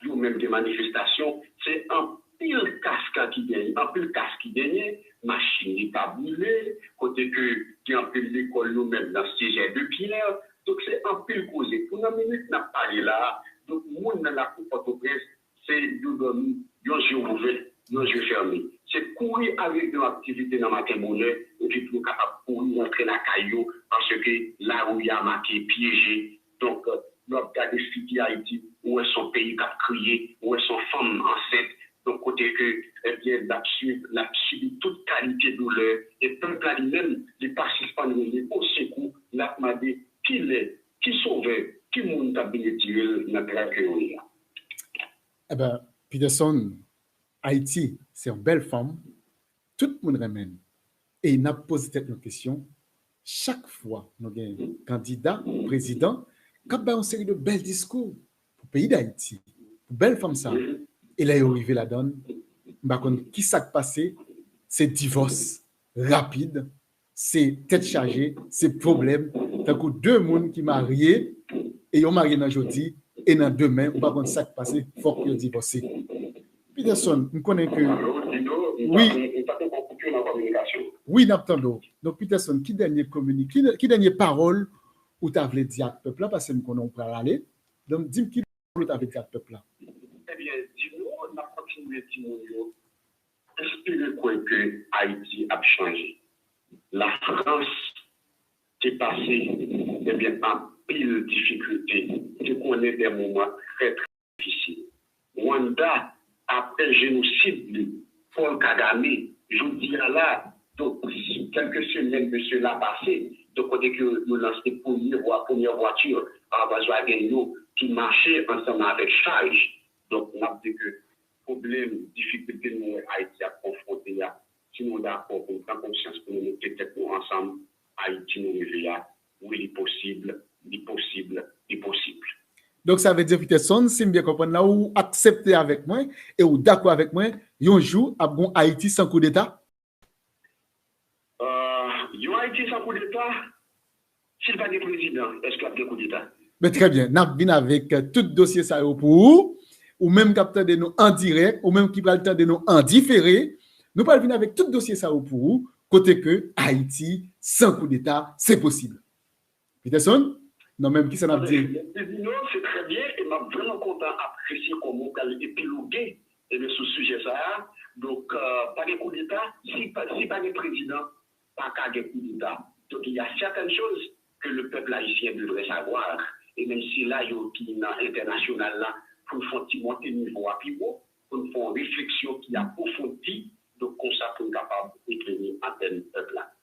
nous-mêmes des manifestations, c'est un pile casque qui gagne, un pile casque qui gagne, machine n'est pas brûlée, côté que, qui en pile l'école nous-mêmes dans ce sujet de pierre. Donc, c'est un pile causé. Pour une minute, on a parlé là. Donc, nous, dans la coupe Port-au-Prince, c'est un jeu ouvert, un jeu fermé. C'est courir avec de l'activité dans ma bonheur et puis pour capable courir entrer dans la caillou parce que là où il y a marqué piégé. Donc, notre gars de Fidi Haïti, où est son pays qui a crié, où est son femme enceinte. Donc, côté que, eh bien, la subi toute qualité de douleur et peuple à lui-même, les participants au secours, la demandé qui sauvait, qui monte à bénéficier dans la théorie. Eh bien, Peterson, Haïti, c'est une belle femme. Tout le monde ramène. Et il n'a posé une question. chaque fois, nous avons un candidat, président, qui a une série de belles discours pour le pays d'Haïti, pour belles femmes ça. Et là, il est arrivé la donne. Par contre, qui s'est passé? C'est divorce rapide, c'est tête chargée, c'est problème. Tant que deux personnes qui mariés et ils ont marié dans jeudi et dans demain, par contre, ça qui passé, il faut qu'ils divorcent. Peterson, nous connaissons que. Oui. Oui, n'attendons. Donc, Peterson, qui dernier communiqué, qui dernière parole ou tu avais dit à ce peuple là, parce que nous connaissons pas aller. Donc, dis-moi qui tu avais dit à ce peuple là. Eh bien, dis-nous, on a continué de dire, espérez que Haïti a changé. La France qui est passée, eh bien, en pile difficulté, qui connaît des moments très, très difficiles. Rwanda, après le génocide, Paul Kagame, je dis là, donc, quelques semaines de cela passé, de côté que nous lançons première voiture à Volkswagen qui marchait ensemble avec charge. Donc, on a dit que problème, difficulté, nous, Haïti a confronté, si nous sommes d'accord, on prend conscience pour nous mettre peut-être ensemble, Haïti nous réveille, oui, il est possible, il est possible, il est possible. Donc, ça veut dire, Peterson, si je bien comprendre, là, ou accepter avec moi et ou d'accord avec moi, un jour, à bon Haïti sans coup d'État? Haïti sans coup d'État, s'il n'y a pas de président, est-ce qu'il y a des coups d'État? Mais très bien, nous avons avec tout dossier ça pour vous, ou même capteur de nous en direct, ou même qui va le temps de nous en différé. Nous allons venir avec tout dossier ça pour vous, côté que Haïti sans coup d'État, c'est possible. Peterson? Non, même qui ça n'a dit? Non, c'est très bien, et je suis vraiment content d'apprécier comment vous allez épiloguer sur ce sujet. Ça. Donc, pas de coup d'État, si pas de président, pas de coup d'État. Donc, il y a certaines choses que le peuple haïtien devrait savoir. Et même si là, il y a une opinion internationale, là, pour faire monter le niveau à pivot, pour faire une réflexion qui approfondie, donc, comme ça, pour être capable d'éclairer en termes de peuple là.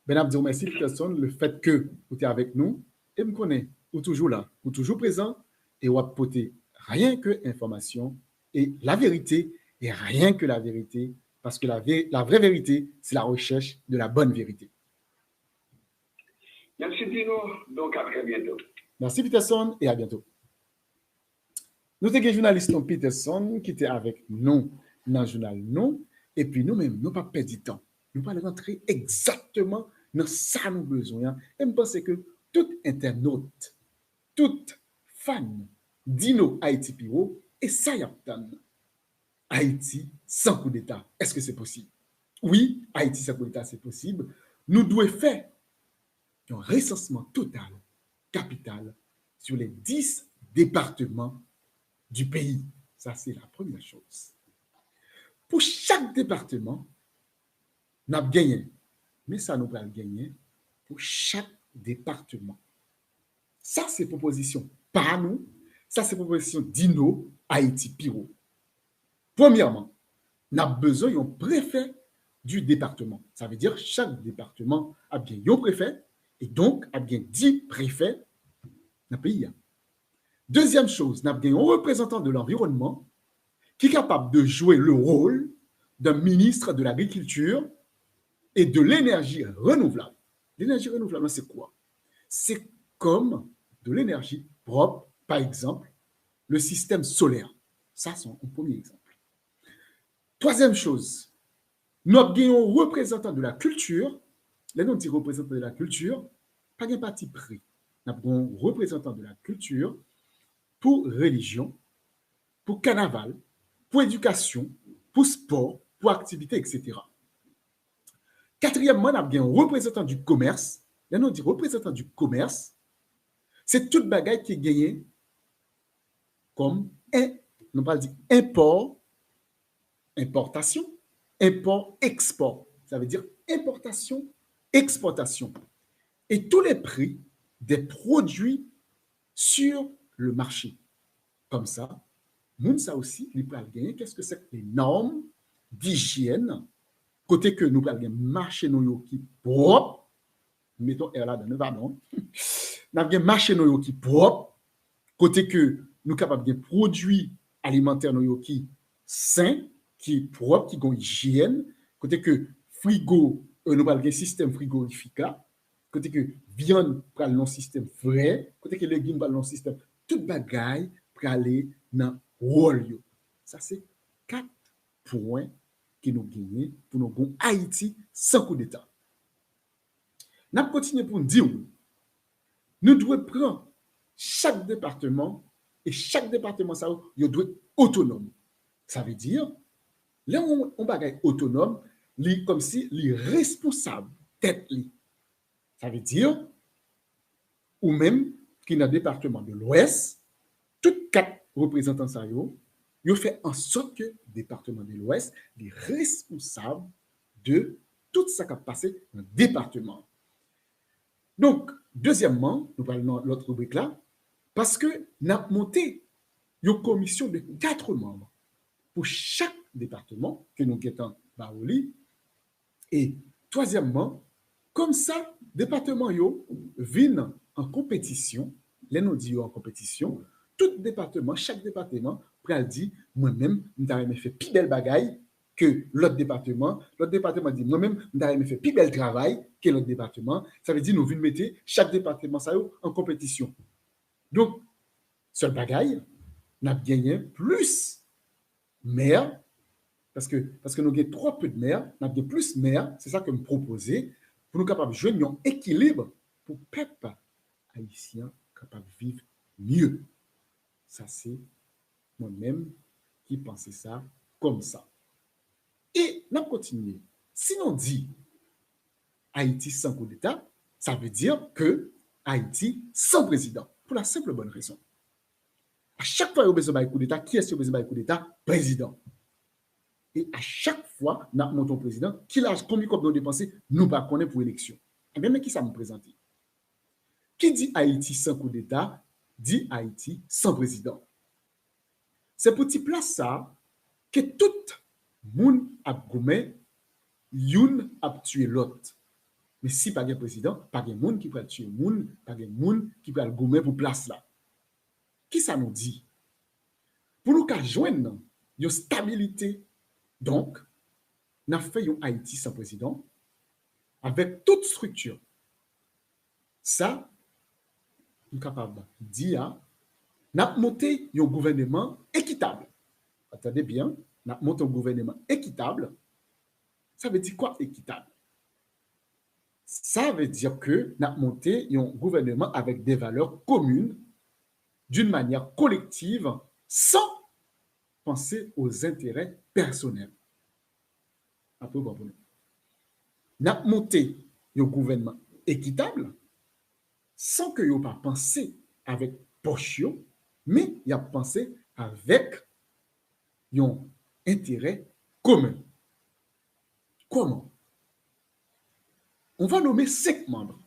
Ben, Abdou, merci, Peterson, le fait que vous êtes avec nous, et me connaît, ou toujours là, ou toujours présent, et vous apportez rien que information et la vérité, et rien que la vérité, parce que la vraie vérité, c'est la recherche de la bonne vérité. Merci Dino, donc à très bientôt. Merci Peterson et à bientôt. Nous avons un journaliste Peterson qui était avec nous dans le journal nous, et puis nous-mêmes, nous pas perdre du temps. Nous allons rentrer exactement dans ça nous besoin. Et je pense que tout internaute, tout fan d'Ino Haïti Piro, et ça y a Haïti sans coup d'État. Est-ce que c'est possible? Oui, Haïti sans coup d'État, c'est possible. Nous devons faire un recensement total, capital, sur les 10 départements du pays. Ça, c'est la première chose. Pour chaque département, nous avons gagné. Mais ça, nous allons gagner pour chaque département. Ça, c'est proposition par nous. Ça, c'est proposition d'Ino Haïti Piro. Premièrement, nous avons besoin d'un préfet du département. Ça veut dire que chaque département a bien un préfet et donc a bien 10 préfets dans le pays. Deuxième chose, nous avons bien un représentant de l'environnement qui est capable de jouer le rôle d'un ministre de l'Agriculture et de l'énergie renouvelable. L'énergie renouvelable, c'est quoi? C'est comme de l'énergie propre, par exemple, le système solaire. Ça, c'est un premier exemple. Troisième chose, nous avons un représentant de la culture. Là, nous disons représentant de la culture, pas un parti pris. Nous avons un représentant de la culture pour religion, pour carnaval, pour éducation, pour sport, pour activité, etc. Quatrièmement, nous avons un représentant du commerce. Là, nous disons représentant du commerce, c'est toute bagaille qui est gagnée comme on parle d'import, importation, import, export. Ça veut dire importation, exportation. Et tous les prix des produits sur le marché. Comme ça, nous, ça aussi, nous pouvons gagner. Qu'est-ce que c'est que les normes d'hygiène? Côté que nous pouvons gagner marché qui propre, mettons R là dans le pardon. Nous avons marché qui propre, côté que nous sommes capables de produits alimentaires qui sains, qui propres, qui ont hygiène, côté que frigo, nous avons un système frigorifique là, côté que viande pral non système vrai, côté que légumes pral non système, tout bagaille praler dans rôle yo. Ça c'est 4 points que nous gagnons pour nous gon Haïti sans coup d'état. N'a continuer pour nous dire nous devons prendre chaque département et chaque département ça il doit être autonome. Ça veut dire là on bagaille autonome, li comme si li responsable tête li. Ça veut dire ou même qui dans le département de l'Ouest, toutes 4 représentants ça yo fait en sorte que le département de l'Ouest est responsable de tout ça qui a passé dans le département. Donc, deuxièmement, nous parlons de l'autre rubrique là, parce que nous avons monté une commission de 4 membres pour chaque département que nous avons Baoli. Et troisièmement, comme ça, département yo viennent en compétition, les nous dit en compétition, tout département, chaque département, pral dit, moi-même, je fait plus belle bagaille que l'autre département dit, moi-même, je fait plus bel travail que l'autre département. Ça veut dire, nous venons mettre chaque département ça en compétition. Donc, seul bagaille, nous avons gagné plus maire, parce que nous avons trop peu de maires, nous avons plus maires, c'est ça que me proposez, pour nous capables de jouer un équilibre pour peuple haïtien capable de vivre mieux. Ça, c'est moi-même qui pensais ça comme ça. Et nous continuons. Si on dit Haïti sans coup d'État, ça veut dire que Haïti sans président, pour la simple bonne raison. À chaque fois qu'il y a besoin d'un coup d'État, qui est-ce qui a besoin d'un coup d'État? Président. Et à chaque fois, nous avons un président qui a combien de dépenser, nous ne pas connaître pour l'élection. Et bien, mais qui ça me présente? Qui dit Haïti sans coup d'État, dit Haïti sans président. C'est pour cette place ça que tout le monde a gommé, youn a tué l'autre. Mais si pas de président, pas de monde qui peut tuer moun, pas de monde qui peut gommer pour place là. Qui ça nous dit? Pour nous joindre une stabilité, donc, nous avons fait un Haïti sans président avec toute structure. Ça, nous sommes capables de dire, nous avons monté un gouvernement équitable. Attendez bien, nous avons monté un gouvernement équitable. Ça veut dire quoi équitable? Ça veut dire que nous avons monté un gouvernement avec des valeurs communes, d'une manière collective, sans penser aux intérêts personnels. Après, nous avons monté un gouvernement équitable sans que vous pas pensé avec poche, mais il a pensé avec un intérêt commun. Comment? On va nommer 5 membres.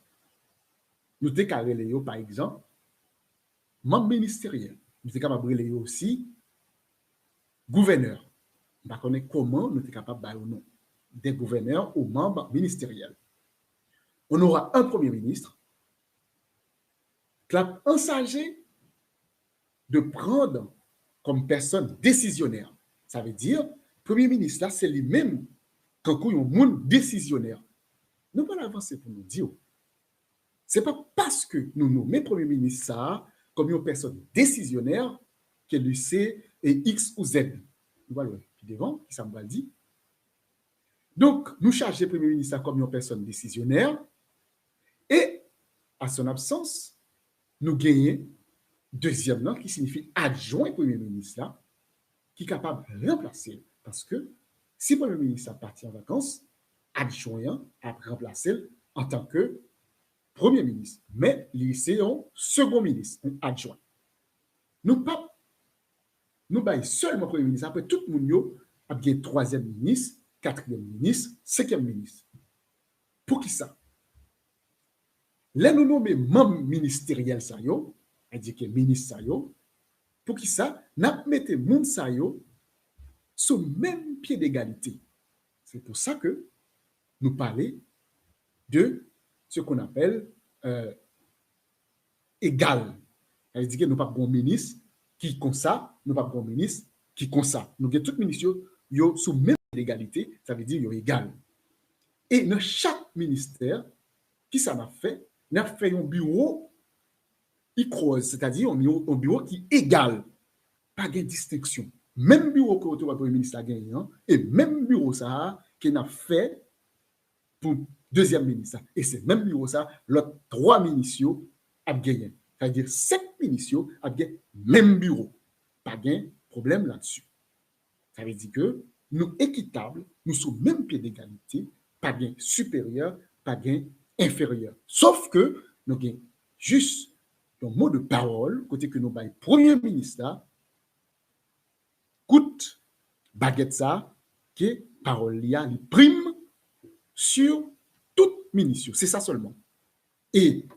Nous avons par exemple, membres ministériels. Nous avons aussi gouverneurs. On va connaître comment nous sommes capables de nom des gouverneurs ou membres ministériels. On aura un premier ministre qui est ensagé de prendre comme personne décisionnaire. Ça veut dire, le premier ministre, là, c'est lui-même qui est un monde décisionnaire. Nous allons avancer pour nous dire. Ce n'est pas parce que nous nommons premier ministre ça comme une personne décisionnaire que lui c'est X ou Z. Nous allons puis devant, qui ça me va dire. Donc, nous chargeons le premier ministre comme une personne décisionnaire et, à son absence, nous gagnons deuxièmement qui signifie adjoint premier ministre là, qui est capable de remplacer. Parce que si le premier ministre est parti en vacances, adjoint a remplacé en tant que premier ministre. Mais c'est un second ministre, un adjoint. Nous pas nous baillons seulement premier ministre. Après, tout le monde a bien troisième ministre, quatrième ministre, cinquième ministre. Pour qui ça? Là, nous nommons membres ministériels, ça y est, c'est-à-dire que ministre, ça y est. Pour qui ça? Nous mettons monde, ça y est, sur le même pied d'égalité. C'est pour ça que nous parlons de ce qu'on appelle égal. C'est-à-dire que nous n'avons pas de ministre qui comme ça, nous n'avons pas de ministre qui comme ça. Nous avons tous les ministres sous même égalité, ça veut dire qu'ils sont égaux. Et dans chaque ministère, Qui ça n'a fait? N'a fait un bureau c'est-à-dire un bureau qui est égal, pas de distinction. Même bureau que le Premier ministre a gagné, et même bureau ça qu'il a fait pour deuxième ministre. Et c'est même bureau ça, l'autre 3 ministres a gagné. C'est-à-dire 5 ministres a gagné même bureau. Pas de problème là-dessus. Ça veut dire que nous équitables, nous sommes même pied d'égalité, pas bien supérieur, pas bien inférieur. Sauf que nous avons juste un mot de parole, côté que nous avons Premier ministre, coûte baguette ça, que parole liée, il prime sur toute ministre. C'est ça seulement. Et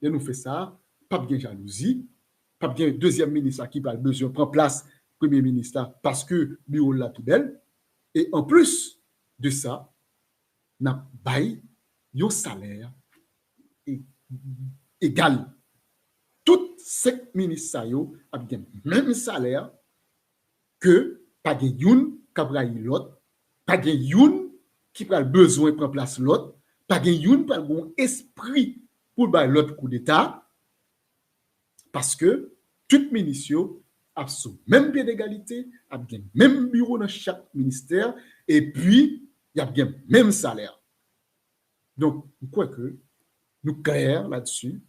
nous fait ça, pas bien jalousie, pas bien deuxième ministre qui va besoin de prendre place Premier ministre parce que bureau là tout belle. Et en plus de ça, n'a bail un salaire égal. Toutes ces ministres ont le même salaire que pas de youn qui a l'autre, pas de youn qui a besoin de prendre place l'autre, pas de youn qui a un esprit pour l'autre coup d'État, parce que toutes ministres ont le même pied d'égalité, ont le même bureau dans chaque ministère, et puis il y a bien le même salaire. Donc, quoi que nous clairs là-dessus,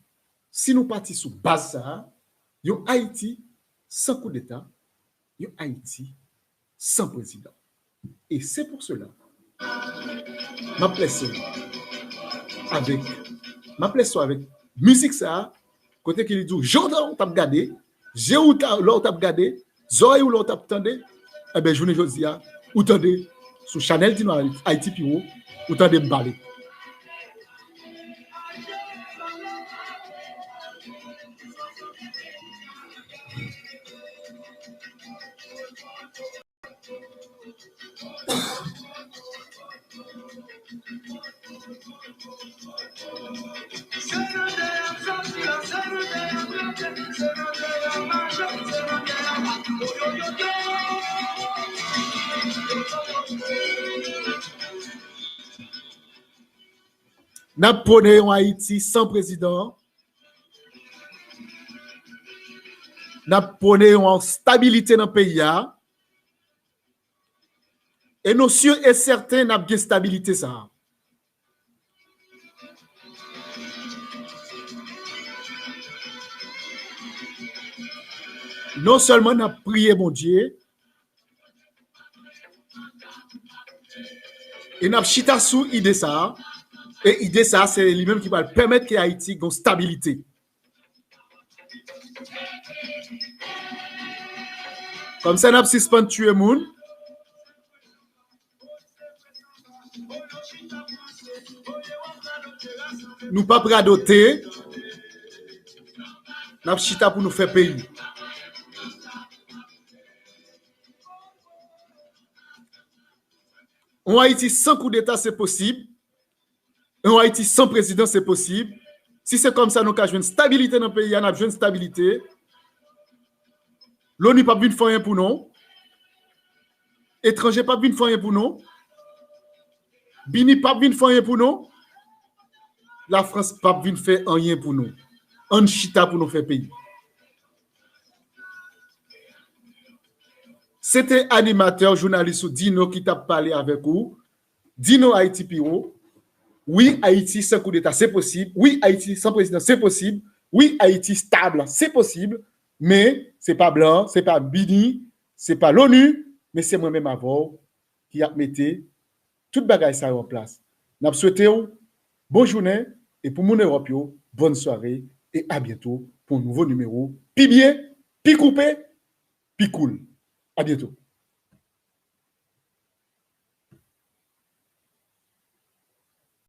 si nous partons sur base ça, il y a Haïti sans coup d'État, il y a Haïti sans président. Et c'est pour cela, ma place avec musique ça, côté qu'il dit, Jordan, on t'a regardé, j'ai où t'as regardé, Zoé ou l'autre t'a regardé, eh bien, je ne dis pas, ou t'entendez sur Chanel Dino Haïti Piro, ou t'entendez me parler. N'a pas en Haïti sans président. N'a pas en stabilité dans le pays. Et nous sûrs et certains n'a pas de stabilité ça. Non seulement n'a prié mon Dieu, et n'a chita sous idée ça. Et l'idée, ça, c'est lui-même qui va permettre que Haïti ait une stabilité. Comme ça, nous avons suspendu tuer moun. Nous pas bradoter. Nous avons chita pour nous faire pays. En Haïti, sans coup d'État, c'est possible. En Haïti, sans président, c'est possible. Si c'est comme ça, nous avons une stabilité dans le pays, nous avons une stabilité. L'ONU n'a pas besoin de faire rien pour nous. Étranger pas besoin de faire rien pour nous. Bini pas besoin de faire rien pour nous. La France pas besoin de faire rien pour nous. On chita pour nous faire pays. C'était animateur, journaliste Dino qui t'a parlé avec vous. Dino Haïti Piro. Oui, Haïti sans coup d'État, c'est possible. Oui, Haïti sans président, c'est possible. Oui, Haïti stable, c'est possible. Mais ce n'est pas Blanc, ce n'est pas Bini, ce n'est pas l'ONU, mais c'est moi-même avant qui a mis toute bagaille ça en place. Nous souhaitons bonne journée et pour mon Europe, bonne soirée et à bientôt pour un nouveau numéro. Pi bien, pi coupé, pi cool. À bientôt.